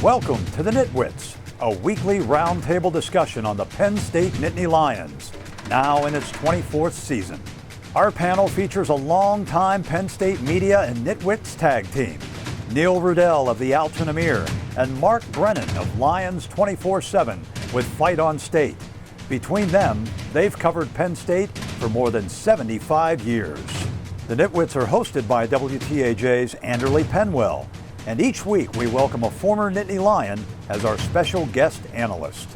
Welcome to the NitWits, a weekly roundtable discussion on the Penn State Nittany Lions, now in its 24th season. Our panel features a longtime Penn State media and NitWits tag team, Neil Rudell of the Altoona and Mark Brennan of Lions 24/7 with Fight on State. Between them, they've covered Penn State for more than 75 years. The NitWits are hosted by WTAJ's Anderly Penwell, and each week we welcome a former Nittany Lion as our special guest analyst.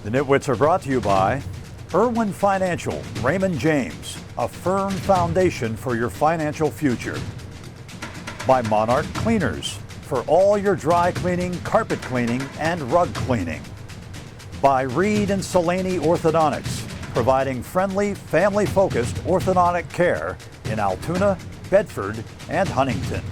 The NitWits are brought to you by Irwin Financial, Raymond James, a firm foundation for your financial future. By Monarch Cleaners, for all your dry cleaning, carpet cleaning, and rug cleaning. By Reed and Salaney Orthodontics, providing friendly, family-focused orthodontic care in Altoona, Bedford, and Huntington.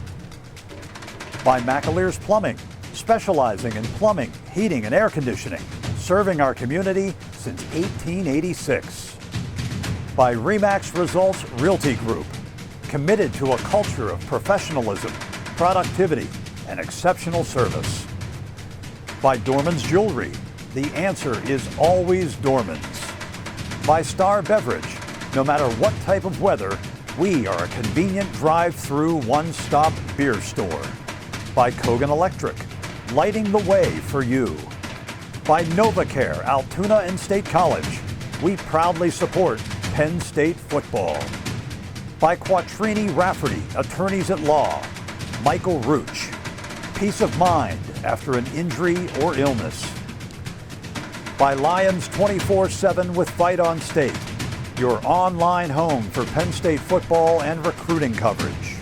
By McAleer's Plumbing, specializing in plumbing, heating, and air conditioning, serving our community since 1886. By Remax Results Realty Group, committed to a culture of professionalism, productivity, and exceptional service. By Dorman's Jewelry, the answer is always Dorman's. By Star Beverage, no matter what type of weather, we are a convenient drive-through one-stop beer store. By Kogan Electric, lighting the way for you. By NovaCare, Altoona and State College, we proudly support Penn State football. By Quattrini Rafferty, attorneys at law, Michael Rooch, peace of mind after an injury or illness. By Lions 24/7 with Fight on State, your online home for Penn State football and recruiting coverage.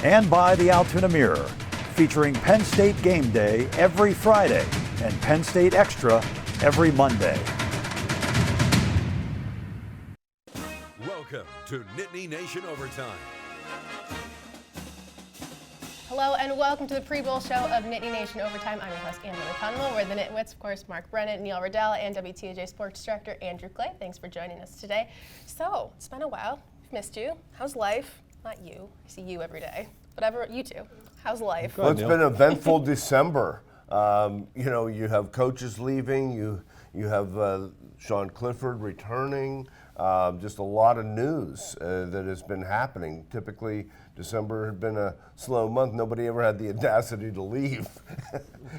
And by the Altoona Mirror, featuring Penn State Game Day every Friday and Penn State Extra every Monday. Welcome to Nittany Nation Overtime. Hello and welcome to the pre-bowl show of Nittany Nation Overtime. I'm your host, Anderly Penwell. We're the NitWits, of course, Mark Brennan, Neil Rudell, and WTAJ Sports Director Andrew Clay. Thanks for joining us today. So, it's been a while. We've missed you. How's life? Not you. I see you every day. Whatever, you two. How's life? Well, it's been an eventful December. You have coaches leaving. You have Sean Clifford returning. Just a lot of news that has been happening. Typically, December had been a slow month. Nobody ever had the audacity to leave.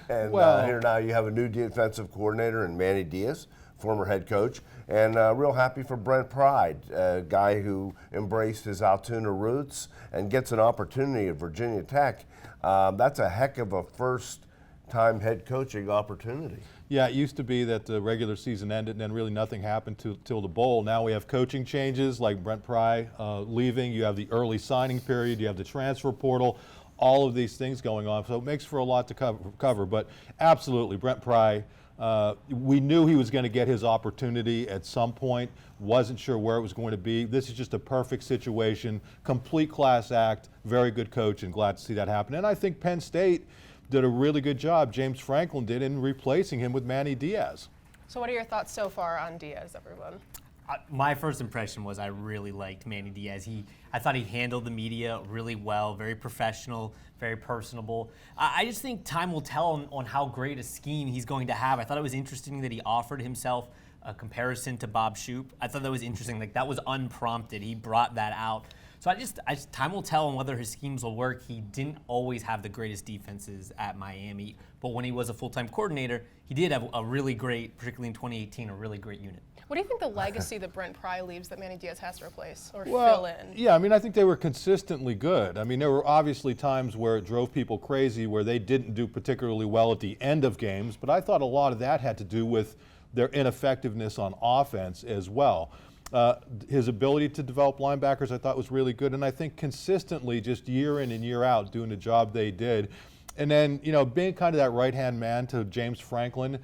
And here now you have a new defensive coordinator in Manny Diaz, former head coach, and real happy for Brent Pride, a guy who embraced his Altoona roots and gets an opportunity at Virginia Tech. That's a heck of a first-time head coaching opportunity. Yeah, it used to be that the regular season ended and then really nothing happened till the bowl. Now we have coaching changes like Brent Pry leaving. You have the early signing period. You have the transfer portal. All of these things going on. So it makes for a lot to cover. But absolutely, Brent Pry, we knew he was going to get his opportunity at some point. Wasn't sure where it was going to be. This is just a perfect situation. Complete class act. Very good coach, and glad to see that happen. And I think Penn State did a really good job, James Franklin did, in replacing him with Manny Diaz. So what are your thoughts so far on Diaz, everyone? My first impression was I really liked Manny Diaz. I thought he handled the media really well, very professional, very personable. I just think time will tell on how great a scheme he's going to have. I thought it was interesting that he offered himself a comparison to Bob Shoop. I thought that was interesting. Like, that was unprompted. He brought that out. So time will tell on whether his schemes will work. He didn't always have the greatest defenses at Miami, but when he was a full-time coordinator, he did have a really great, particularly in 2018, a really great unit. What do you think the legacy that Brent Pry leaves that Manny Diaz has to replace or fill in? Yeah, I think they were consistently good. There were obviously times where it drove people crazy, where they didn't do particularly well at the end of games, but I thought a lot of that had to do with their ineffectiveness on offense as well. His ability to develop linebackers I thought was really good, and I think consistently, just year in and year out, doing the job they did. And then, being kind of that right-hand man to James Franklin,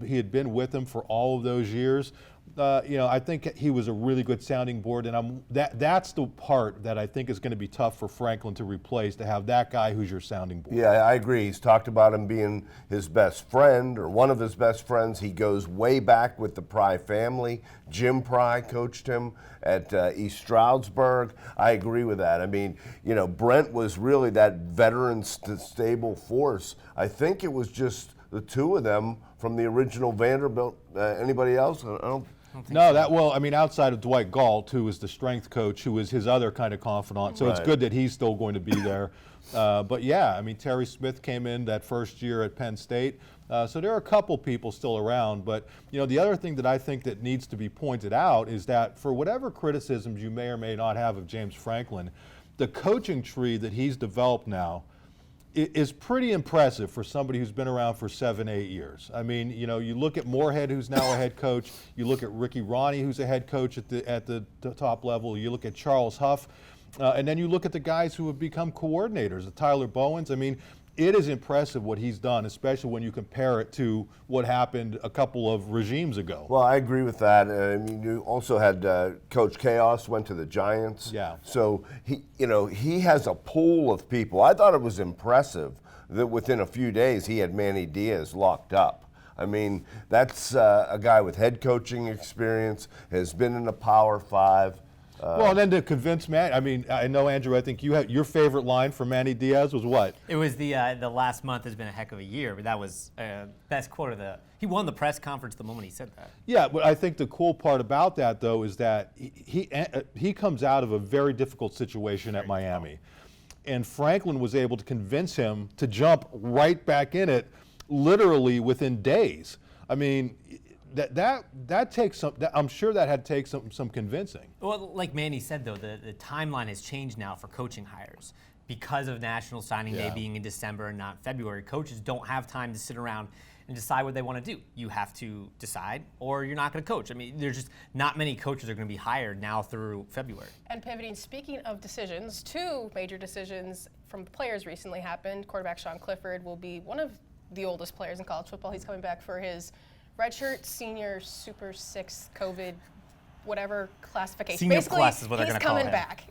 he had been with him for all of those years. I think he was a really good sounding board, and that's the part that I think is going to be tough for Franklin to replace, to have that guy who's your sounding board. Yeah, I agree. He's talked about him being his best friend or one of his best friends. He goes way back with the Pry family. Jim Pry coached him at East Stroudsburg. I agree with that. I mean, Brent was really that veteran stable force. I think it was just the two of them from the original Vanderbilt. Anybody else? I don't No, outside of Dwight Galt, who was the strength coach, who was his other kind of confidant. So It's good that he's still going to be there. But yeah, Terry Smith came in that first year at Penn State. So there are a couple people still around. But, the other thing that I think that needs to be pointed out is that for whatever criticisms you may or may not have of James Franklin, the coaching tree that he's developed now is pretty impressive for somebody who's been around for 7-8 years. You look at Moorhead, who's now a head coach. You look at Ricky Ronnie, who's a head coach at the top level. You look at Charles Huff, and then you look at the guys who have become coordinators, Tyler Bowens. It is impressive what he's done, especially when you compare it to what happened a couple of regimes ago. Well, I agree with that. You also had Coach Chaos went to the Giants. Yeah. So he has a pool of people. I thought it was impressive that within a few days he had Manny Diaz locked up. That's a guy with head coaching experience, has been in the Power 5. Well, and then to convince Manny, I know, Andrew, I think you had your favorite line from Manny Diaz was what? It was the last month has been a heck of a year, but that was best quote of he won the press conference the moment he said that. Yeah, but I think the cool part about that, though, is that he comes out of a very difficult situation at Miami. And Franklin was able to convince him to jump right back in it literally within days. That takes some. I'm sure that had to take some convincing. Well, like Manny said, though, the timeline has changed now for coaching hires because of National Signing Day being in December and not February. Coaches don't have time to sit around and decide what they want to do. You have to decide, or you're not going to coach. There's just not many coaches are going to be hired now through February. And pivoting, speaking of decisions, 2 major decisions from players recently happened. Quarterback Sean Clifford will be one of the oldest players in college football. He's coming back for his redshirt senior Super 6 COVID, whatever classification. Senior Basically, plus is what they're going to call it. He's coming back.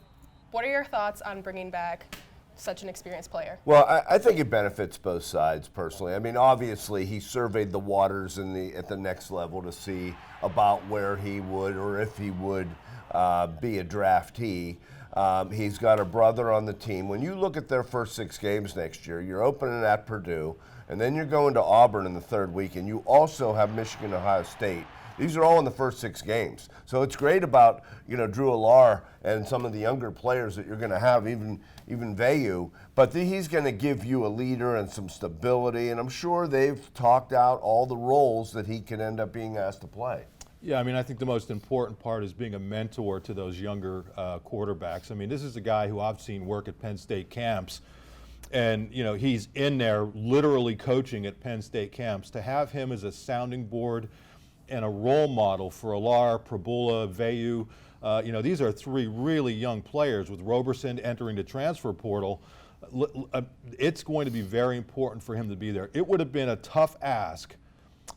What are your thoughts on bringing back such an experienced player? Well, I think it benefits both sides personally. Obviously, he surveyed the waters at the next level to see about where he would or if he would be a draftee. He's got a brother on the team. When you look at their first 6 games next year, you're opening at Purdue, and then you're going to Auburn in the 3rd week, and you also have Michigan, Ohio State. These are all in the first 6 games. So it's great about Drew Alar and some of the younger players that you're going to have, even Vayu. But he's going to give you a leader and some stability, and I'm sure they've talked out all the roles that he can end up being asked to play. Yeah, I think the most important part is being a mentor to those younger quarterbacks. This is a guy who I've seen work at Penn State camps, and he's in there literally coaching at Penn State camps. To have him as a sounding board and a role model for Alar, Prabula, Vayu, these are 3 really young players with Roberson entering the transfer portal. It's going to be very important for him to be there. It would have been a tough ask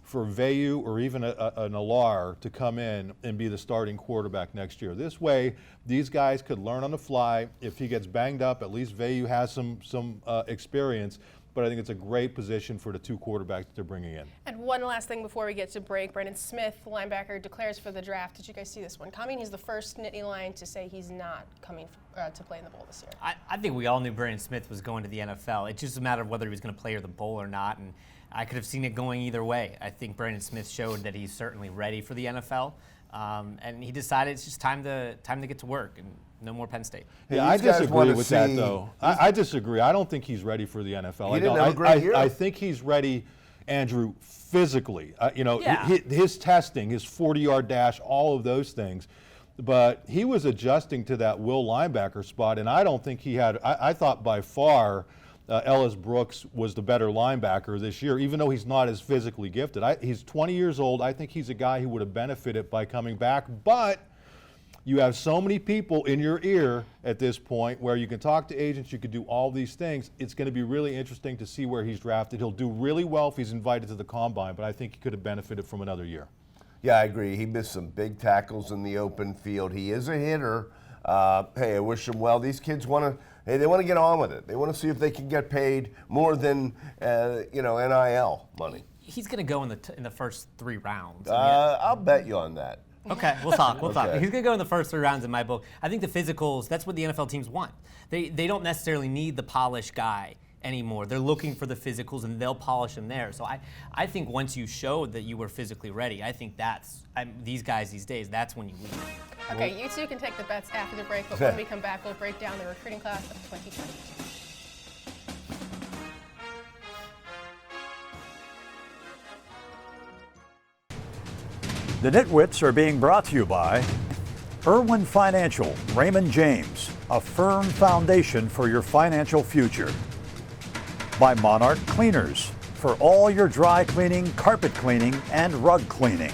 for Vayu or even an Alar to come in and be the starting quarterback next year. This way, these guys could learn on the fly. If he gets banged up, at least Vayu has some experience. But I think it's a great position for the 2 quarterbacks that they're bringing in. And one last thing before we get to break. Brandon Smith, linebacker, declares for the draft. Did you guys see this one coming? He's the first Nittany Lion to say he's not coming to play in the bowl this year. I think we all knew Brandon Smith was going to the NFL. It's just a matter of whether he was going to play or the bowl or not. And I could have seen it going either way. I think Brandon Smith showed that he's certainly ready for the NFL. And he decided it's just time to get to work and no more Penn State. Yeah, I disagree with that, though. I disagree. I don't think he's ready for the NFL. He didn't have a great year. I think he's ready, Andrew, physically. His testing, his 40-yard dash, all of those things. But he was adjusting to that will linebacker spot, and I don't think he had. I thought by far Ellis Brooks was the better linebacker this year, even though he's not as physically gifted. He's 20 years old. I think he's a guy who would have benefited by coming back. But you have so many people in your ear at this point where you can talk to agents, you can do all these things. It's going to be really interesting to see where he's drafted. He'll do really well if he's invited to the combine, but I think he could have benefited from another year. Yeah, I agree. He missed some big tackles in the open field. He is a hitter. Hey, I wish him well. These kids want to get on with it. They want to see if they can get paid more than NIL money. He's going to go in the first 3 rounds. I'll bet you on that. Okay, we'll talk. We'll talk. Okay. He's going to go in the first 3 rounds in my book. I think the physicals, that's what the NFL teams want. They don't necessarily need the polished guy anymore. They're looking for the physicals, and they'll polish them there. So I think once you showed that you were physically ready, I think these guys these days, that's when you leave. Okay, you two can take the bets after the break, but when we come back, we'll break down the recruiting class of 2022. The NitWits are being brought to you by Irwin Financial, Raymond James, a firm foundation for your financial future. By Monarch Cleaners, for all your dry cleaning, carpet cleaning, and rug cleaning.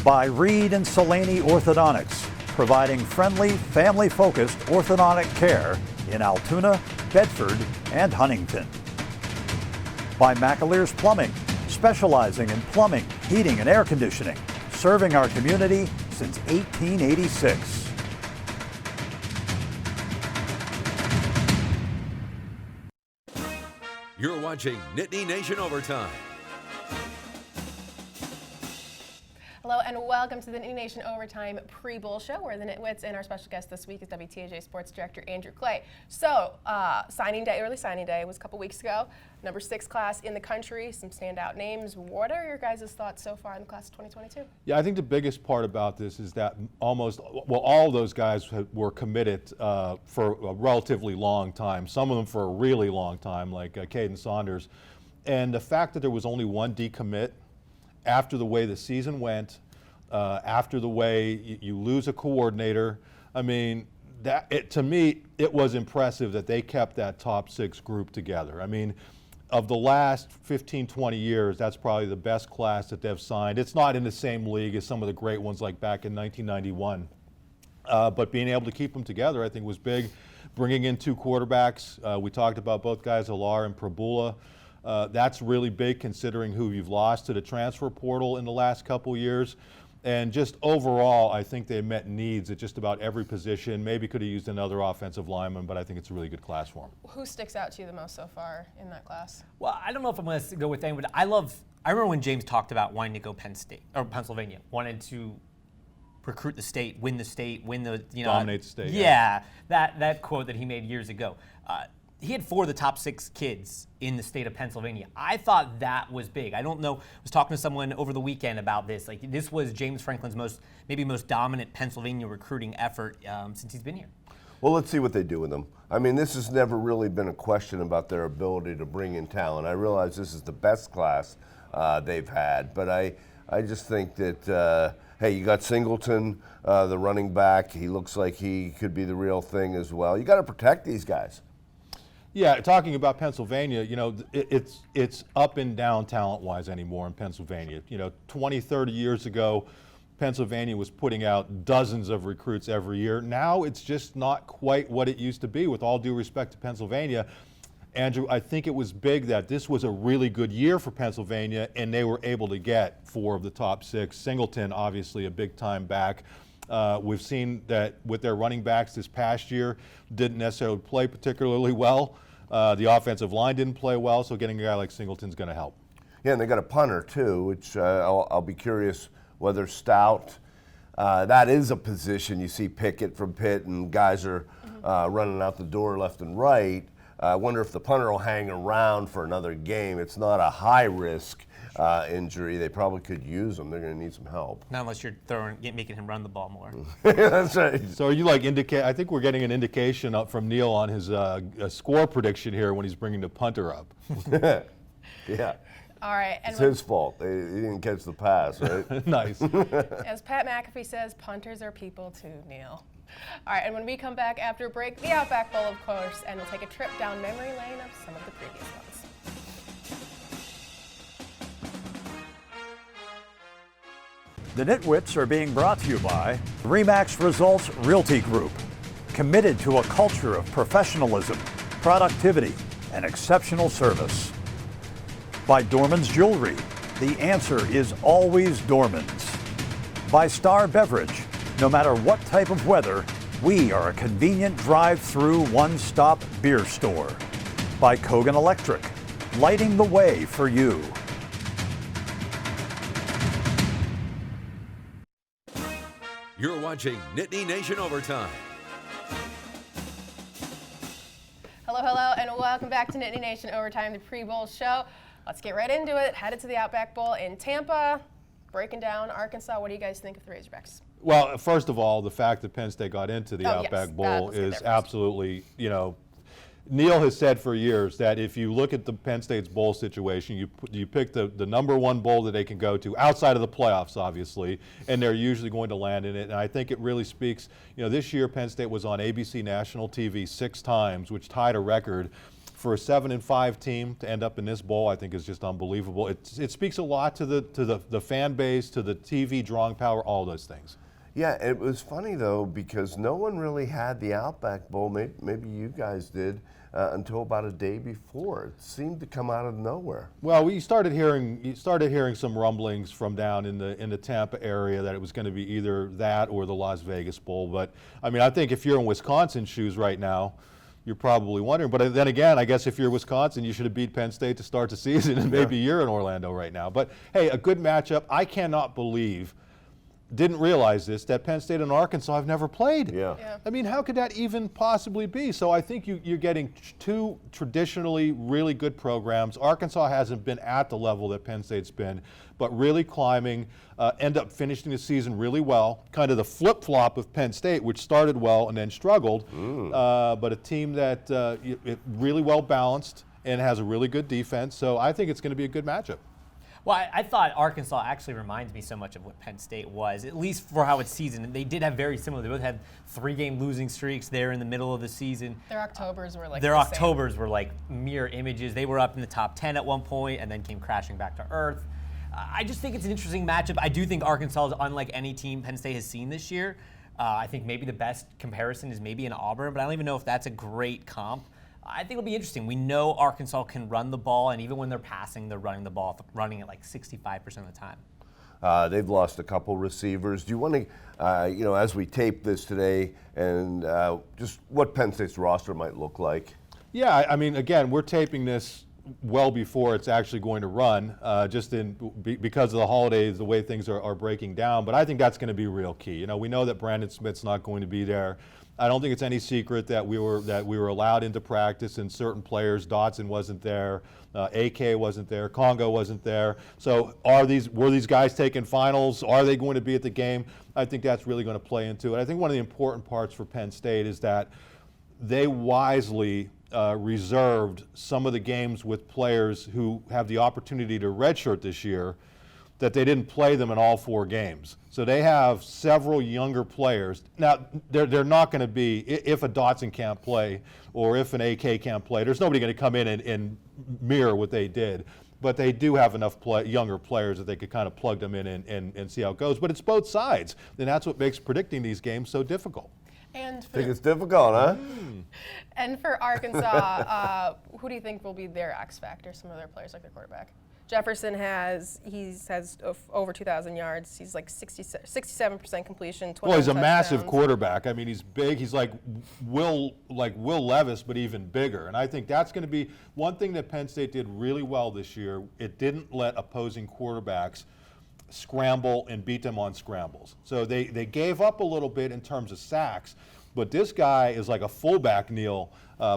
By Reed and Salaney Orthodontics, providing friendly, family-focused orthodontic care in Altoona, Bedford, and Huntington. By McAleer's Plumbing, specializing in plumbing, heating, and air conditioning, serving our community since 1886. You're watching Nittany Nation Overtime. Hello and welcome to the Nittany Nation Overtime pre-bowl show, where the NitWits and our special guest this week is WTAJ Sports Director Andrew Clay. So, early signing day was a couple weeks ago. Number 6 class in the country, some standout names. What are your guys' thoughts so far in the class of 2022? Yeah, I think the biggest part about this is that all those guys were committed for a relatively long time, some of them for a really long time, like Caden Saunders. And the fact that there was only one decommit after the way the season went, after the way you lose a coordinator, I mean, to me, it was impressive that they kept that top 6 group together. I mean, of the last 15, 20 years, that's probably the best class that they've signed. It's not in the same league as some of the great ones like back in 1991. But being able to keep them together, I think, was big. Bringing in 2 quarterbacks, we talked about both guys, Alar and Prabula. That's really big considering who you've lost to the transfer portal in the last couple years. And just overall, I think they met needs at just about every position. Maybe could have used another offensive lineman, but I think it's a really good class for them. Who sticks out to you the most so far in that class? Well, I don't know if I'm going to go with anyone, but I remember when James talked about wanting to go Pennsylvania, wanted to recruit the state, win the dominate the state. Yeah, that quote that he made years ago. He had 4 of the top 6 kids in the state of Pennsylvania. I thought that was big. I don't know. I was talking to someone over the weekend about this. Like, this was James Franklin's most dominant Pennsylvania recruiting effort since he's been here. Well, let's see what they do with them. I mean, this has never really been a question about their ability to bring in talent. I realize this is the best class they've had, but I just think that, hey, you got Singleton, the running back. He looks like he could be the real thing as well. You got to protect these guys. Yeah, talking about Pennsylvania, you know, it's up and down talent-wise anymore in Pennsylvania. You know, 20, 30 years ago, Pennsylvania was putting out dozens of recruits every year. Now it's just not quite what it used to be, with all due respect to Pennsylvania. Andrew, I think it was big that this was a really good year for Pennsylvania, and they were able to get 4 of the top 6. Singleton, obviously a big-time back. We've seen that with their running backs this past year, didn't necessarily play particularly well. The offensive line didn't play well, so getting a guy like Singleton's going to help. Yeah, and they got a punter too, which I'll be curious whether Stout, that is a position. You see Pickett from Pitt, and guys are running out the door left and right. I wonder if the punter will hang around for another game. It's not a high-risk injury. They probably could use him. They're going to need some help. Not unless you're making him run the ball more. That's right. So are you like I think we're getting an indication up from Neil on his score prediction here when he's bringing the punter up. Yeah. All right. It's his fault. He didn't catch the pass, right? Nice. As Pat McAfee says, punters are people too, Neil. All right, and when we come back after break, the Outback Bowl, of course, and we'll take a trip down memory lane of some of the previous ones. The NitWits are being brought to you by RE/MAX Results Realty Group, committed to a culture of professionalism, productivity, and exceptional service. By Dorman's Jewelry, the answer is always Dorman's. By Star Beverage. No matter what type of weather, we are a convenient drive-through one-stop beer store. By Kogan Electric. Lighting the way for you. You're watching Nittany Nation Overtime. Hello, and welcome back to Nittany Nation Overtime, the pre-bowl show. Let's get right into it. Headed to the Outback Bowl in Tampa, breaking down Arkansas. What do you guys think of the Razorbacks? Well, first of all, the fact that Penn State got into the Outback Bowl is absolutely, Neil has said for years that if you look at the Penn State's bowl situation, you pick the number one bowl that they can go to outside of the playoffs, obviously, and they're usually going to land in it. And I think it really speaks, this year Penn State was on ABC national TV 6 times, which tied a record. For a 7-5 team to end up in this bowl, I think is just unbelievable. It speaks a lot to the fan base, to the TV drawing power, all those things. Yeah, it was funny though because no one really had the Outback Bowl. Maybe you guys did until about a day before. It seemed to come out of nowhere. Well, we started hearing some rumblings from down in the Tampa area that it was going to be either that or the Las Vegas Bowl. But I mean, I think if you're in Wisconsin shoes right now, you're probably wondering. But then again, I guess if you're Wisconsin, you should have beat Penn State to start the season, and maybe you're in Orlando right now. But hey, a good matchup. I cannot believe, didn't realize this, that Penn State and Arkansas have never played. Yeah. I mean, how could that even possibly be? So I think you're getting two traditionally really good programs. Arkansas hasn't been at the level that Penn State's been, but really climbing, end up finishing the season really well. Kind of the flip-flop of Penn State, which started well and then struggled, but a team that really well balanced and has a really good defense. So I think it's going to be a good matchup. Well, I thought Arkansas actually reminds me so much of what Penn State was, at least for how it's seasoned. They did have very similar. They both had 3-game losing streaks there in the middle of the season. Their Octobers were like were like mirror images. They were up in the top 10 at one point and then came crashing back to earth. I just think it's an interesting matchup. I do think Arkansas is unlike any team Penn State has seen this year. I think maybe the best comparison is maybe in Auburn, but I don't even know if that's a great comp. I think it'll be interesting. We know Arkansas can run the ball, and even when they're passing, they're running the ball, running it like 65% of the time. They've lost a couple receivers. Do you want to, as we tape this today, and just what Penn State's roster might look like? Yeah, I mean, again, we're taping this well before it's actually going to run, because of the holidays, the way things are breaking down. But I think that's going to be real key. We know that Brandon Smith's not going to be there. I don't think it's any secret that we were allowed into practice, and certain players, Dotson wasn't there, AK wasn't there, Congo wasn't there. So were these guys taking finals? Are they going to be at the game? I think that's really going to play into it. I think one of the important parts for Penn State is that they wisely reserved some of the games with players who have the opportunity to redshirt this year, that they didn't play them in all 4 games. So they have several younger players. Now, they're not going to be, if a Dotson can't play or if an AK can't play, there's nobody going to come in and mirror what they did. But they do have enough younger players that they could kind of plug them in and see how it goes. But it's both sides, and that's what makes predicting these games so difficult. And Think it's difficult, huh? And for Arkansas, who do you think will be their X factor? Some of their players, like their quarterback. Jefferson has over 2,000 yards. He's like 67% completion. Well, he's a massive quarterback. I mean, he's big. He's like Will Levis, but even bigger. And I think that's going to be one thing that Penn State did really well this year. It didn't let opposing quarterbacks scramble and beat them on scrambles. So they gave up a little bit in terms of sacks. But this guy is like a fullback, Neil,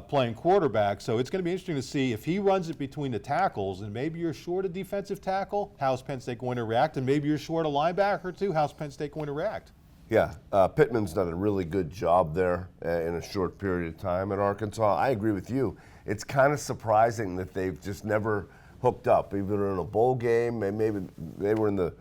playing quarterback. So it's going to be interesting to see if he runs it between the tackles, and maybe you're short a defensive tackle, how's Penn State going to react? And maybe you're short a linebacker too, how's Penn State going to react? Yeah, Pittman's done a really good job there in a short period of time at Arkansas. I agree with you. It's kind of surprising that they've just never hooked up, either in a bowl game, maybe they were in the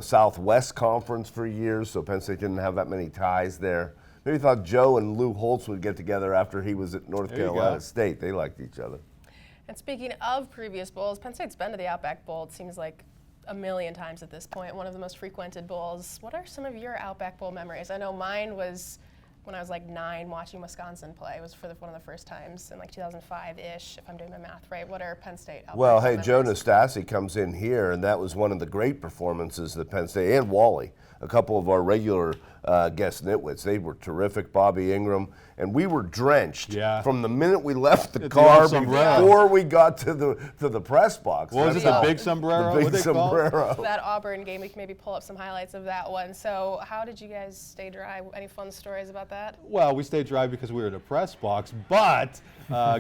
Southwest Conference for years, so Penn State didn't have that many ties there. Maybe thought Joe and Lou Holtz would get together after he was at North Carolina State. They liked each other. And speaking of previous bowls, Penn State's been to the Outback Bowl, it seems like a million times at this point, one of the most frequented bowls. What are some of your Outback Bowl memories? I know mine was when I was like 9 watching Wisconsin play. It was for one of the first times in like 2005-ish, if I'm doing my math right. What are Penn State Outback Well, Bowl hey, Joe memories? Nastasi comes in here, and that was one of the great performances that Penn State, and Wally, a couple of our regular guest nitwits. They were terrific, Bobby Ingram, and we were drenched from the minute we left the car before we got to the press box. What was it, the big sombrero? The big sombrero. That Auburn game, we can maybe pull up some highlights of that one. So how did you guys stay dry? Any fun stories about that? Well, we stayed dry because we were in a press box, but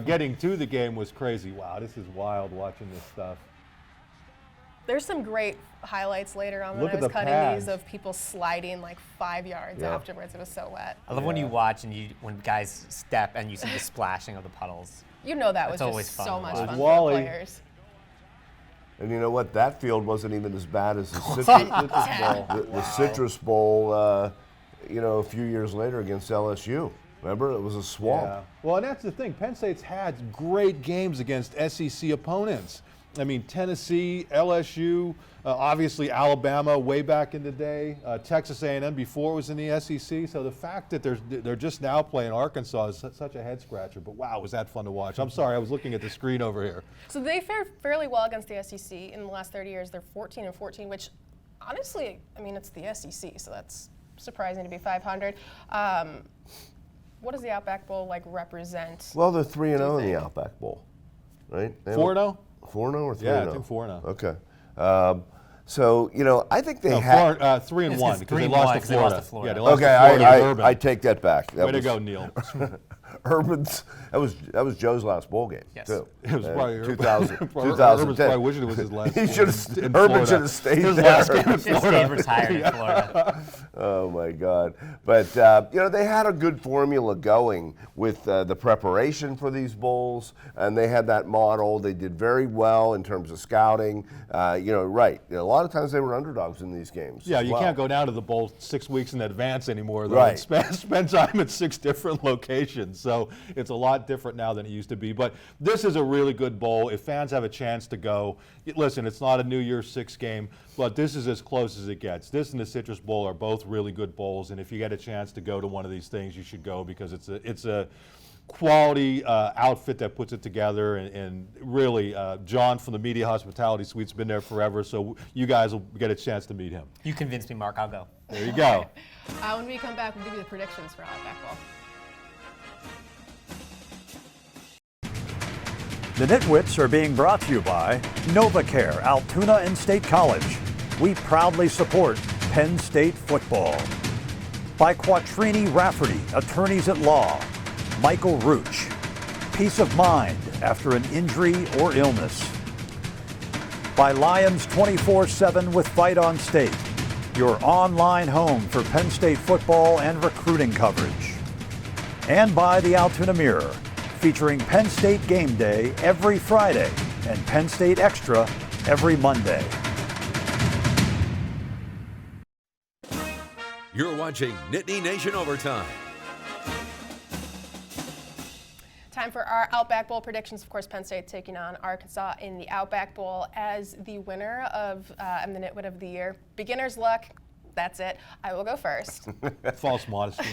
getting to the game was crazy. Wow, this is wild watching this stuff. There's some great highlights later on Look when I at was the cutting pads. these of people sliding like 5 yards afterwards. It was so wet. I love when you watch and when guys step and you see the splashing of the puddles. You know that was It's always just fun so to much watch. fun Wally. for the players. And you know what? That field wasn't even as bad as the Citrus Bowl, you know, a few years later against LSU. Remember, it was a swamp. Yeah. Well, and that's the thing. Penn State's had great games against SEC opponents. I mean, Tennessee, LSU, obviously Alabama way back in the day, Texas A&M before it was in the SEC. So the fact that they're just now playing Arkansas is such a head scratcher. But wow, was that fun to watch. I'm sorry, I was looking at the screen over here. So they fared fairly well against the SEC in the last 30 years. They're 14-14, which honestly, I mean, it's the SEC, so that's surprising to be 500. What does the Outback Bowl like represent? Well, they're 3-0 in the Outback Bowl, right? 4-0? 4-0 or 3-0? Yeah, I think 4-0. Okay. So, you know, I think they No, had 3-1 because they 3-1 lost to because they lost to Florida. Florida. Yeah, they lost Okay, to Florida and Urban. I take that back. That Way to was go, Neil. Urban's. That was Joe's last bowl game Yes. too. It was probably Urban. 2000, Urban's 2010. probably wishing it was his last. He bowl should have. in Urban Florida. should have stayed His there. last game in Just stayed retired in Florida. Oh my God! But you know, they had a good formula going with the preparation for these bowls, and they had that model. They did very well in terms of scouting. You know, right? You know, a lot of times they were underdogs in these games. Yeah, as you well. can't go down to the bowl 6 weeks in advance anymore, though. Right. And spend time at 6 different locations. So it's a lot different now than it used to be. But this is a really good bowl. If fans have a chance to go, listen, it's not a New Year's Six game, but this is as close as it gets. This and the Citrus Bowl are both really good bowls, and if you get a chance to go to one of these things, you should go because it's a quality outfit that puts it together, and really, John from the Media Hospitality Suite's been there forever, so you guys will get a chance to meet him. You convinced me, Mark. I'll go. There you go. When we come back, we'll give you the predictions for Outback Bowl. The Nitwits are being brought to you by NovaCare, Altoona and State College. We proudly support Penn State football. By Quattrini Rafferty, attorneys at law. Michael Rooch, peace of mind after an injury or illness. By Lions 24/7 with Fight on State, your online home for Penn State football and recruiting coverage. And by the Altoona Mirror, featuring Penn State Game Day every Friday and Penn State Extra every Monday. You're watching Nittany Nation Overtime. Time for our Outback Bowl predictions. Of course, Penn State taking on Arkansas in the Outback Bowl as the winner of the Nitwit of the Year. Beginner's luck, that's it. I will go first. False modesty.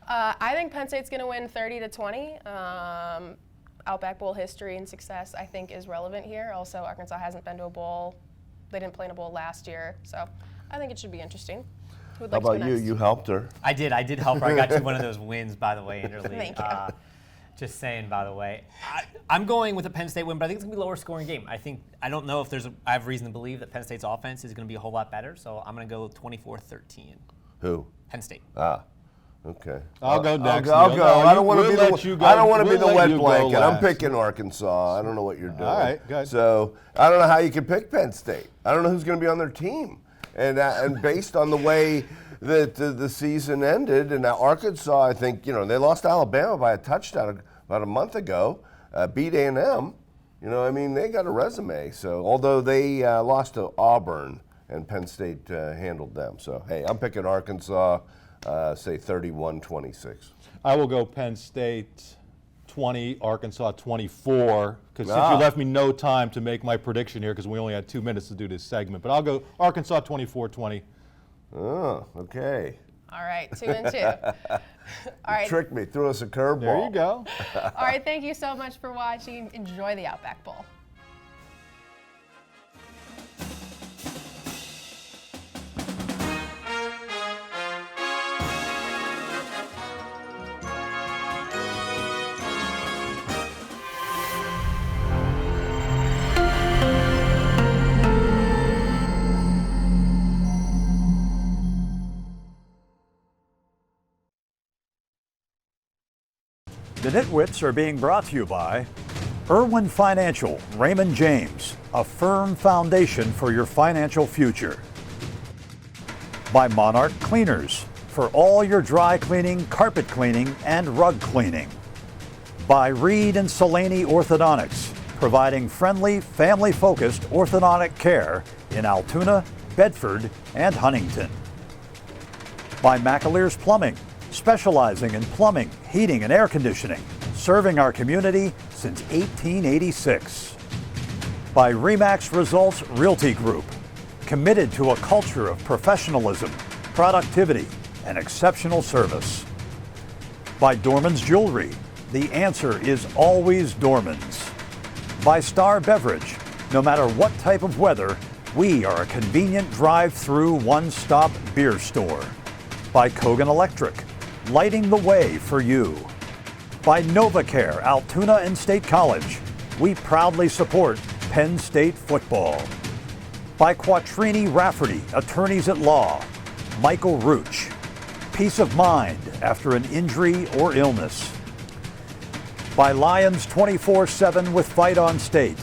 I think Penn State's going to win 30-20. Outback Bowl history and success, I think, is relevant here. Also, Arkansas hasn't been to a bowl. They didn't play in a bowl last year, so I think it should be interesting. Who would How like to go about you? next? You helped her. I did help her. I got you one of those wins, by the way, Interleague. Thank you. Just saying, by the way. I'm going with a Penn State win, but I think it's going to be a lower scoring game. I don't know if I have reason to believe that Penn State's offense is going to be a whole lot better, so I'm going to go 24-13. Who? Penn State. Okay. I'll go next. I'll Neil. go. No, I don't want to we'll be let you the. go. I don't want to be We'll the let wet you go blanket. I'm last. picking Arkansas. I don't know what you're doing. All right, good. So I don't know how you can pick Penn State. I don't know who's going to be on their team, and based on the way that the season ended, and Arkansas, I think they lost to Alabama by a touchdown about a month ago. Beat A&M. I mean, they got a resume. So although they lost to Auburn, and Penn State handled them. So hey, I'm picking Arkansas. Say 31-26. I will go Penn State 20, Arkansas 24, because since you left me no time to make my prediction here because we only had 2 minutes to do this segment. But I'll go Arkansas 24-20. Oh, okay. All right, 2-2. All right. Tricked me, threw us a curveball. There you go. All right, thank you so much for watching. Enjoy the Outback Bowl. The NitWits are being brought to you by Irwin Financial, Raymond James, a firm foundation for your financial future. By Monarch Cleaners, for all your dry cleaning, carpet cleaning, and rug cleaning. By Reed and Salaney Orthodontics, providing friendly, family-focused orthodontic care in Altoona, Bedford, and Huntington. By McAleer's Plumbing, specializing in plumbing, heating, and air conditioning, serving our community since 1886. By Remax Results Realty Group, committed to a culture of professionalism, productivity, and exceptional service. By Dorman's Jewelry, the answer is always Dorman's. By Star Beverage, no matter what type of weather, we are a convenient drive-through one-stop beer store. By Kogan Electric, lighting the way for you. By NovaCare, Altoona and State College, we proudly support Penn State football. By Quattrini Rafferty, attorneys at law, Michael Rooch, peace of mind after an injury or illness. By Lions 24/7 with Fight on State,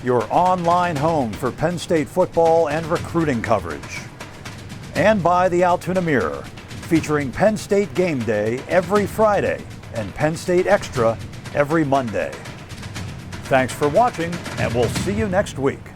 your online home for Penn State football and recruiting coverage. And by the Altoona Mirror, featuring Penn State Game Day every Friday and Penn State Extra every Monday. Thanks for watching, and we'll see you next week.